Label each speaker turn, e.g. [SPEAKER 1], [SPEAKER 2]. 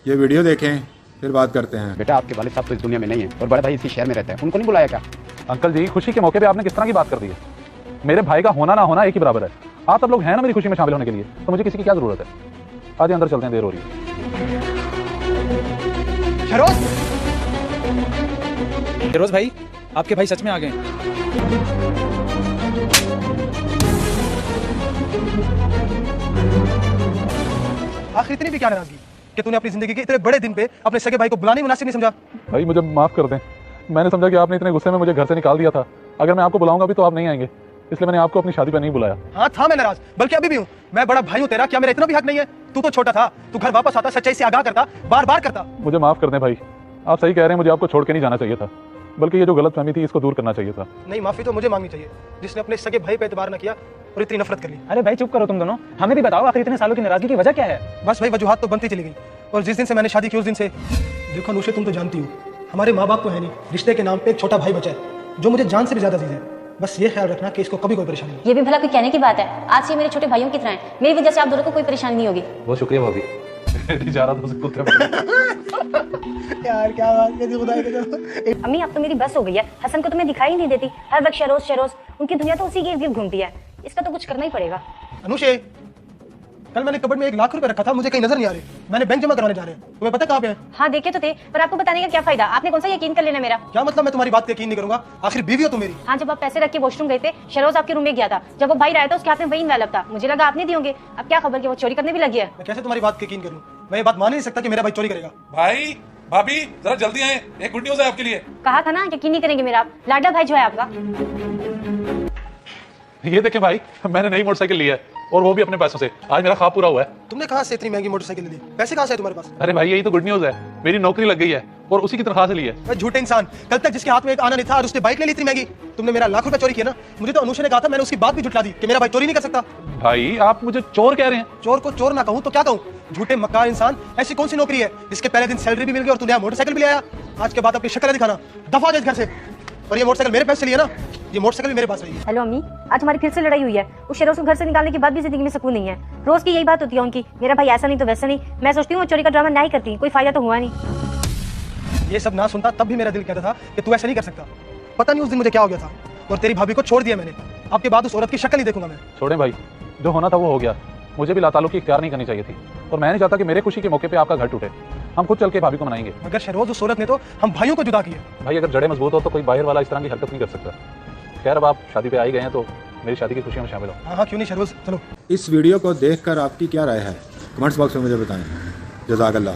[SPEAKER 1] ये वीडियो देखें फिर बात करते हैं।
[SPEAKER 2] बेटा आपके वालिद साहब तो इस दुनिया में नहीं है और बड़े भाई इसी शहर में रहते हैं, उनको नहीं बुलाया क्या?
[SPEAKER 3] अंकल जी, खुशी के मौके पे आपने किस तरह की बात कर दी है? मेरे भाई का होना ना होना एक ही बराबर है। आप सब लोग हैं ना मेरी खुशी में शामिल होने के लिए, तो मुझे किसी की क्या जरूरत है? आइए अंदर चलते हैं, देर हो रही है।
[SPEAKER 4] फिरोज भाई, आपके भाई सच में आ गए।
[SPEAKER 5] आखिर इतनी भी क्या नाराजगी कि तूने अपनी जिंदगी के इतने बड़े दिन पे अपने सगे भाई को बुलाने मुनासिब नहीं समझा?
[SPEAKER 3] भाई मुझे माफ कर दें, मैंने समझा कि आपने इतने गुस्से में मुझे घर से निकाल दिया था। अगर मैं आपको बुलाऊंगा भी तो आप नहीं आएंगे, इसलिए मैंने आपको अपनी शादी पर नहीं बुलाया।
[SPEAKER 5] हाँ था मैं नाराज, बल्कि अभी भी हूँ। मैं बड़ा भाई हूँ तेरा, क्या मेरा इतना भी हक नहीं है? तू तो छोटा था, तू घर वापस आता, सच्चाई से आगाह करता, बार बार करता।
[SPEAKER 3] मुझे माफ कर दें भाई, आप सही कह रहे हैं, मुझे आपको छोड़ के नहीं जाना चाहिए था, बल्कि ये जो गलतफहमी थी इसको दूर करना चाहिए था।
[SPEAKER 5] नहीं, माफी तो मुझे मांगनी चाहिए जिसने अपने सगे भाई पे एतबार न किया और इतनी नफरत कर ली।
[SPEAKER 4] अरे भाई चुप करो तुम दोनों, हमें भी बताओ आखिर इतने सालों की नाराजगी की वजह क्या है?
[SPEAKER 5] बस भाई वजूहात तो बनती चली गई, और जिस दिन से मैंने शादी की उस दिन से। देखो अनुषे, तुम तो जानती हो हमारे माँ बाप तो है नहीं, रिश्ते के नाम पे एक छोटा भाई बचा है जो मुझे जान से भी ज्यादा अजीज है। बस ये ख्याल रखना कि इसको कभी कोई परेशानी नहीं।
[SPEAKER 6] ये भी भला कोई कहने की बात है? आज से मेरे छोटे भाइयों की तरह है, मेरी वजह से आप दोनों को कोई परेशानी नहीं होगी।
[SPEAKER 3] बहुत शुक्रिया भाभी। जा रहा था उसे कुत्ते पकड़।
[SPEAKER 5] यार क्या बात है, खुदा के जान।
[SPEAKER 6] अम्मी अब तो मेरी बस हो गई है, हसन को तो मैं दिखाई नहीं देती, हर वक्त शरोज शरोज, उनकी दुनिया तो उसी के इर्द गिर्द घूमती है। इसका तो कुछ करना ही पड़ेगा।
[SPEAKER 5] अनुषे, कल मैंने कबड़ में 1 लाख रुपए रखा था, मुझे कहीं नजर नहीं आ रहे। मैंने बैंक जमा करवाने जा रहे हैं, तुम्हें पता कहाँ पे है?
[SPEAKER 6] हाँ देखे तो थे, पर आपको बताने का क्या फायदा? आपने कौन सा यकीन कर लेना मेरा?
[SPEAKER 5] क्या मतलब मैं तुम्हारी बात पे यकीन नहीं करूंगा? आखिर बीवी हो तुम मेरी।
[SPEAKER 6] हाँ, जब आप पैसे रख के वॉशरूम गए थे, शरोज आपके रूम में गया था, जब वो भाई आया था उसके हाथ में वही एनवेलप था, मुझे लगा आप नहीं दियोगे। अब क्या खबर कि वो चोरी करने भी लगी है।
[SPEAKER 5] मैं कैसे तुम्हारी बात पे यकीन करूं? मैं ये बात मान ही नहीं सकता कि मेरा भाई चोरी करेगा।
[SPEAKER 7] भाई भाभी जरा जल्दी आए, एक गुड न्यूज है आपके लिए।
[SPEAKER 6] कहा था ना यकीन नहीं करेंगे मेरा। आप लाडला भाई जो है आपका।
[SPEAKER 3] ये देखें भाई, मैंने नई मोटरसाइकिल ली है और वो भी अपने पैसों से। आज मेरा ख्वाब पूरा हुआ है।
[SPEAKER 5] तुमने कहाँ से इतनी महंगी मोटरसाइकिल ली? पैसे कहाँ से है तुम्हारे पास?
[SPEAKER 3] अरे भाई यही तो गुड न्यूज है, मेरी नौकरी लग गई है और उसी की तनख्वाह से ली है।
[SPEAKER 5] मैं झूठे इंसान, कल तक जिसके हाथ में एक आना नहीं था और उसने बाइक ले ली इतनी महंगी। तुमने मेरा 1 लाख रुपए चोरी किया ना। मुझे तो अनुषा ने कहा था, मैंने उसकी बात भी झुठला दी कि मेरा भाई चोरी नहीं कर सकता।
[SPEAKER 3] भाई आप मुझे चोर कह रहे हैं?
[SPEAKER 5] चोर को चोर ना कहूँ तो क्या कहूँ? झूठे मक्कार इंसान, ऐसी कौन सी नौकरी है जिसके पहले दिन सैलरी भी मिल गई और तूने मोटरसाइकिल भी लिया? आज के बाद अपनी शक्ल दिखाना, दफा हो जा इस घर से। और ये मोटरसाइकिल मेरे पैसे लिए ना, ये मोटरसाइकिल भी मेरे पास रही है।
[SPEAKER 6] हेलो अम्मी, आज हमारी फिर से लड़ाई हुई है। उस शरोज को घर से निकालने के बाद भी जिंदगी में सुकून नहीं है। रोज की यही बात होती है उनकी, मेरा भाई ऐसा नहीं तो वैसा नहीं। मैं सोचती हूँ चोरी का ड्रामा नहीं करती, कोई फायदा तो हुआ नहीं।
[SPEAKER 5] ये सब ना सुनता तब भी मेरा दिल कहता था कि तू ऐसा नहीं कर सकता। पता नहीं उस दिन मुझे क्या हो गया था और तेरी भाभी को छोड़ दिया मैंने। आपके बाद उस औरत की शक्ल नहीं देखूंगा मैं।
[SPEAKER 3] छोड़ें भाई, जो होना था वो हो गया। मुझे भी लातालुकी इख्तियार नहीं करनी चाहिए थी और मैं नहीं चाहता कि मेरे खुशी के मौके पे आपका घर टूटे। हम खुद चल के भाभी को मनाएंगे।
[SPEAKER 5] मगर शहरोज उस औरत ने तो हम भाइयों को जुदा किया।
[SPEAKER 3] भाई अगर जड़ें मजबूत हो तो कोई बाहर वाला इस तरह की हरकत नहीं कर सकता। खैर अब आप शादी पे आ ही गए हैं तो मेरी शादी की खुशियों में शामिल हो।
[SPEAKER 5] हाँ क्यों नहीं शहरोज, चलो।
[SPEAKER 1] इस वीडियो को देखकर आपकी क्या राय है कमेंट्स बॉक्स में मुझे बताएं। जज़ाकल्लाह।